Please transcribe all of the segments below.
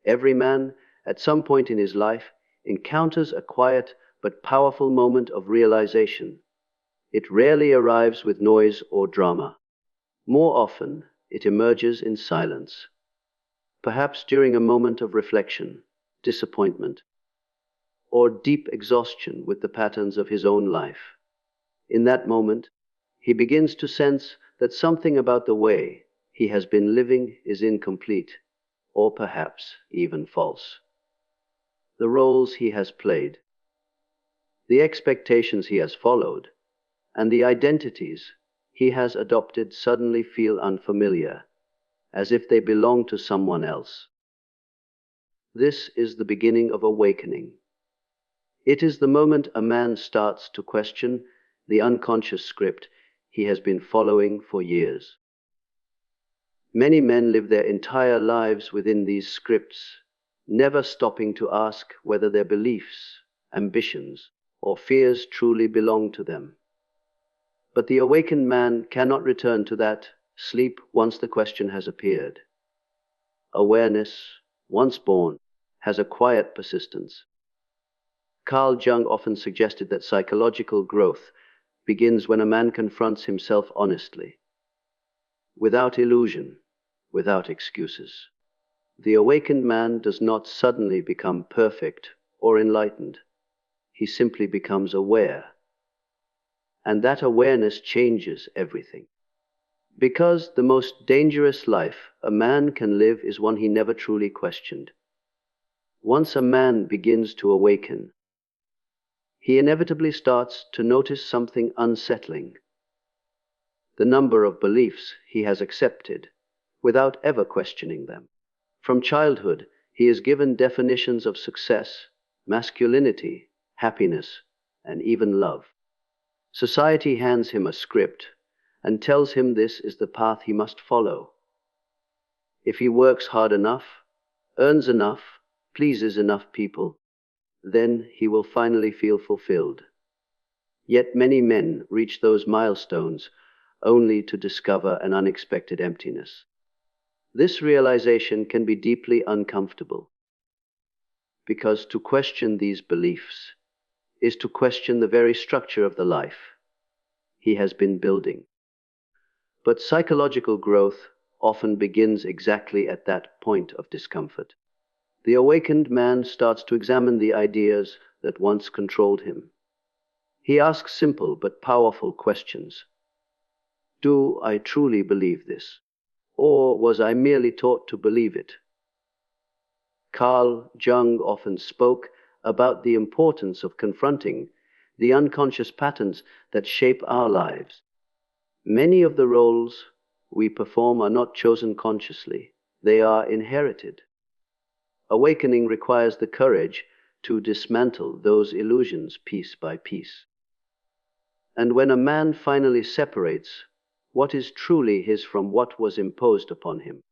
Every man, at some point in his life, encounters a quiet but powerful moment of realization. It rarely arrives with noise or drama. More often, it emerges in silence, perhaps during a moment of reflection, disappointment, or deep exhaustion with the patterns of his own life. In that moment, he begins to sense that something about the way he has been living is incomplete, or perhaps even false. The roles he has played, the expectations he has followed, and the identities he has adopted suddenly feel unfamiliar, as if they belong to someone else. This is the beginning of awakening. It is the moment a man starts to question the unconscious script he has been following for years. Many men live their entire lives within these scripts, never stopping to ask whether their beliefs, ambitions, or fears truly belong to them. But the awakened man cannot return to that sleep once the question has appeared. Awareness, once born, has a quiet persistence. Carl Jung often suggested that psychological growth begins when a man confronts himself honestly, without illusion, without excuses. The awakened man does not suddenly become perfect or enlightened. He simply becomes aware. And that awareness changes everything. Because the most dangerous life a man can live is one he never truly questioned. Once a man begins to awaken, he inevitably starts to notice something unsettling. The number of beliefs he has accepted without ever questioning them. From childhood, he is given definitions of success, masculinity, happiness, and even love. Society hands him a script and tells him this is the path he must follow. If he works hard enough, earns enough, pleases enough people, then he will finally feel fulfilled. Yet many men reach those milestones only to discover an unexpected emptiness. This realization can be deeply uncomfortable, because to question these beliefs is to question the very structure of the life he has been building. But psychological growth often begins exactly at that point of discomfort. The awakened man starts to examine the ideas that once controlled him. He asks simple but powerful questions. Do I truly believe this? Or was I merely taught to believe it? Carl Jung often spoke about the importance of confronting the unconscious patterns that shape our lives. Many of the roles we perform are not chosen consciously, they are inherited. Awakening requires the courage to dismantle those illusions piece by piece. And when a man finally separates what is truly his from what was imposed upon him,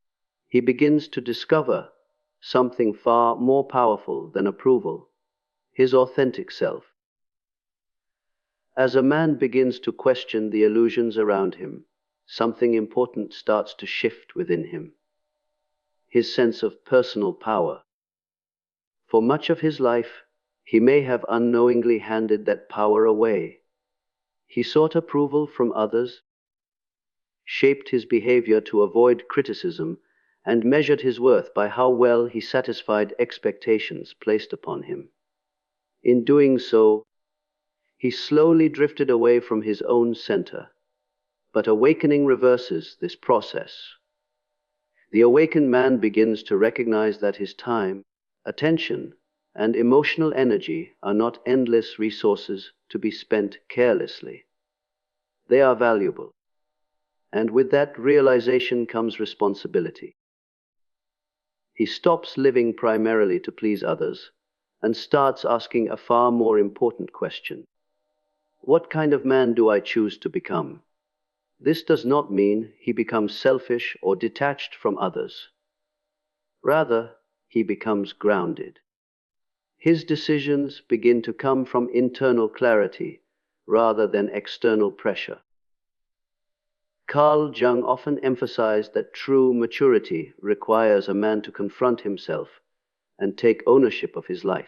he begins to discover something far more powerful than approval, his authentic self. As a man begins to question the illusions around him, something important starts to shift within him. His sense of personal power. For much of his life, he may have unknowingly handed that power away. He sought approval from others, shaped his behavior to avoid criticism, and measured his worth by how well he satisfied expectations placed upon him. In doing so, he slowly drifted away from his own center. But awakening reverses this process. The awakened man begins to recognize that his time, attention, and emotional energy are not endless resources to be spent carelessly. They are valuable. And with that realization comes responsibility. He stops living primarily to please others and starts asking a far more important question. What kind of man do I choose to become? This does not mean he becomes selfish or detached from others. Rather, he becomes grounded. His decisions begin to come from internal clarity rather than external pressure. Carl Jung often emphasized that true maturity requires a man to confront himself and take ownership of his life.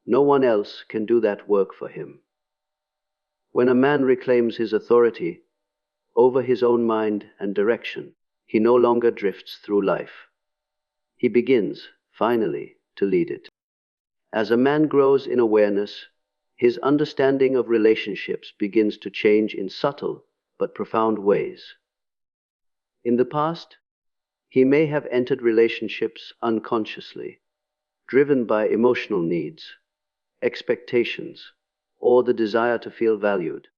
No one else can do that work for him. When a man reclaims his authority over his own mind and direction, he no longer drifts through life. He begins, finally, to lead it. As a man grows in awareness, his understanding of relationships begins to change in subtle but profound ways. In the past, he may have entered relationships unconsciously, driven by emotional needs, expectations, or the desire to feel valued.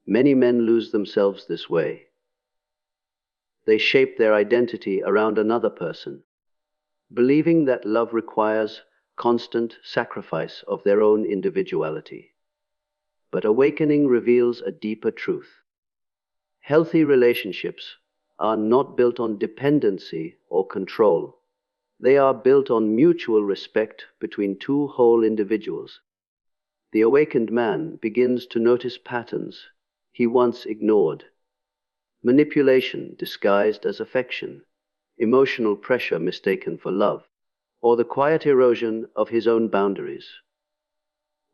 Many men lose themselves this way. They shape their identity around another person, believing that love requires constant sacrifice of their own individuality. But awakening reveals a deeper truth. Healthy relationships are not built on dependency or control. They are built on mutual respect between two whole individuals. The awakened man begins to notice patterns he once ignored: manipulation disguised as affection, emotional pressure mistaken for love, or the quiet erosion of his own boundaries.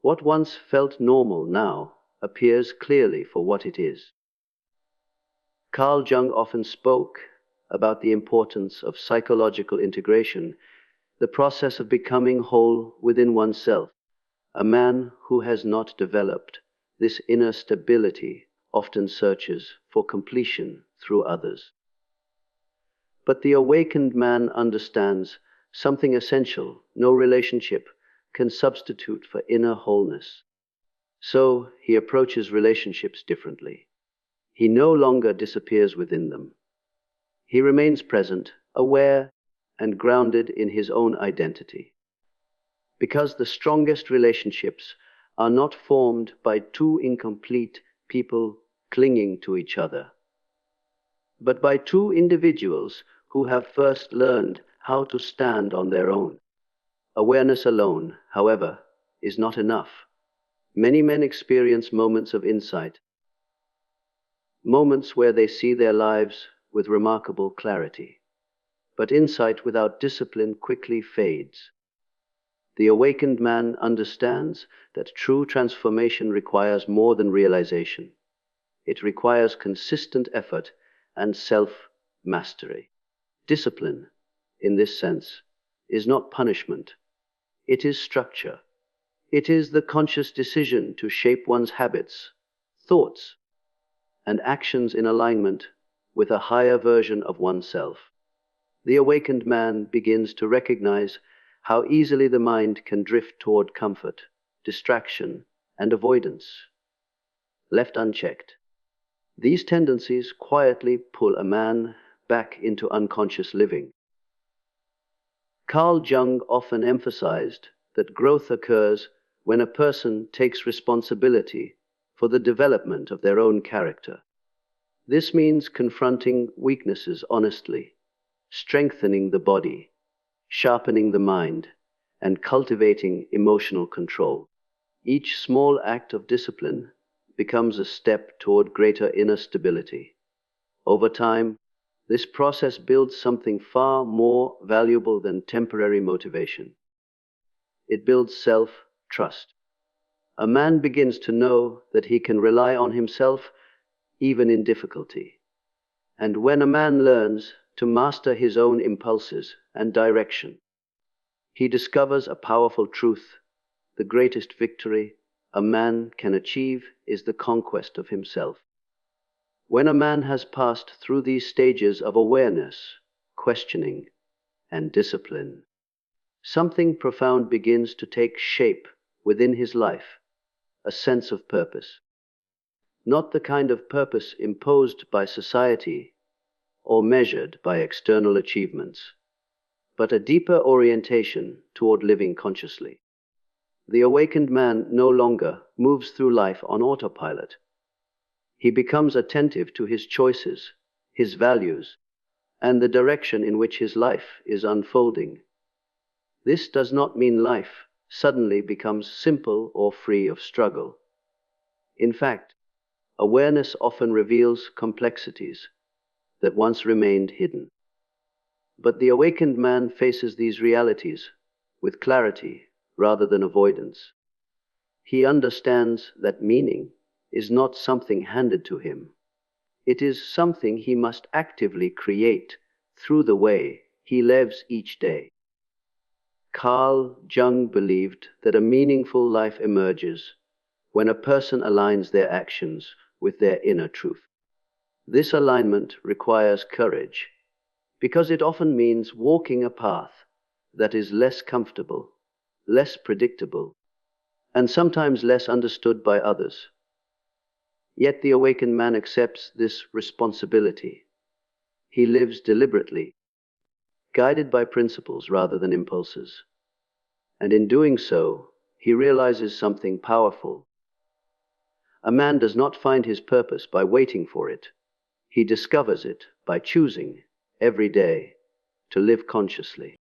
What once felt normal now appears clearly for what it is. Carl Jung often spoke about the importance of psychological integration, the process of becoming whole within oneself. A man who has not developed this inner stability often searches for completion through others. But the awakened man understands something essential: no relationship can substitute for inner wholeness. So he approaches relationships differently. He no longer disappears within them. He remains present, aware, and grounded in his own identity. Because the strongest relationships are not formed by two incomplete people clinging to each other, but by two individuals who have first learned how to stand on their own. Awareness alone, however, is not enough. Many men experience moments of insight, moments where they see their lives with remarkable clarity. But insight without discipline quickly fades. The awakened man understands that true transformation requires more than realization. It requires consistent effort and self-mastery. Discipline, in this sense, is not punishment. It is structure. It is the conscious decision to shape one's habits, thoughts, and actions in alignment with a higher version of oneself. The awakened man begins to recognize how easily the mind can drift toward comfort, distraction, and avoidance. Left unchecked, these tendencies quietly pull a man back into unconscious living. Carl Jung often emphasized that growth occurs when a person takes responsibility for the development of their own character. This means confronting weaknesses honestly, strengthening the body, sharpening the mind, and cultivating emotional control. Each small act of discipline becomes a step toward greater inner stability. Over time, this process builds something far more valuable than temporary motivation. It builds self-trust. A man begins to know that he can rely on himself even in difficulty. And when a man learns to master his own impulses and direction, he discovers a powerful truth: the greatest victory a man can achieve is the conquest of himself. When a man has passed through these stages of awareness, questioning, and discipline, something profound begins to take shape within his life: a sense of purpose. Not the kind of purpose imposed by society or measured by external achievements, but a deeper orientation toward living consciously. The awakened man no longer moves through life on autopilot. He becomes attentive to his choices, his values, and the direction in which his life is unfolding. This does not mean life suddenly becomes simple or free of struggle. In fact, awareness often reveals complexities that once remained hidden. But the awakened man faces these realities with clarity rather than avoidance. He understands that meaning is not something handed to him. It is something he must actively create through the way he lives each day. Carl Jung believed that a meaningful life emerges when a person aligns their actions with their inner truth. This alignment requires courage because it often means walking a path that is less comfortable, less predictable, and sometimes less understood by others. Yet the awakened man accepts this responsibility. He lives deliberately, guided by principles rather than impulses. And in doing so, he realizes something powerful. A man does not find his purpose by waiting for it. He discovers it by choosing every day to live consciously.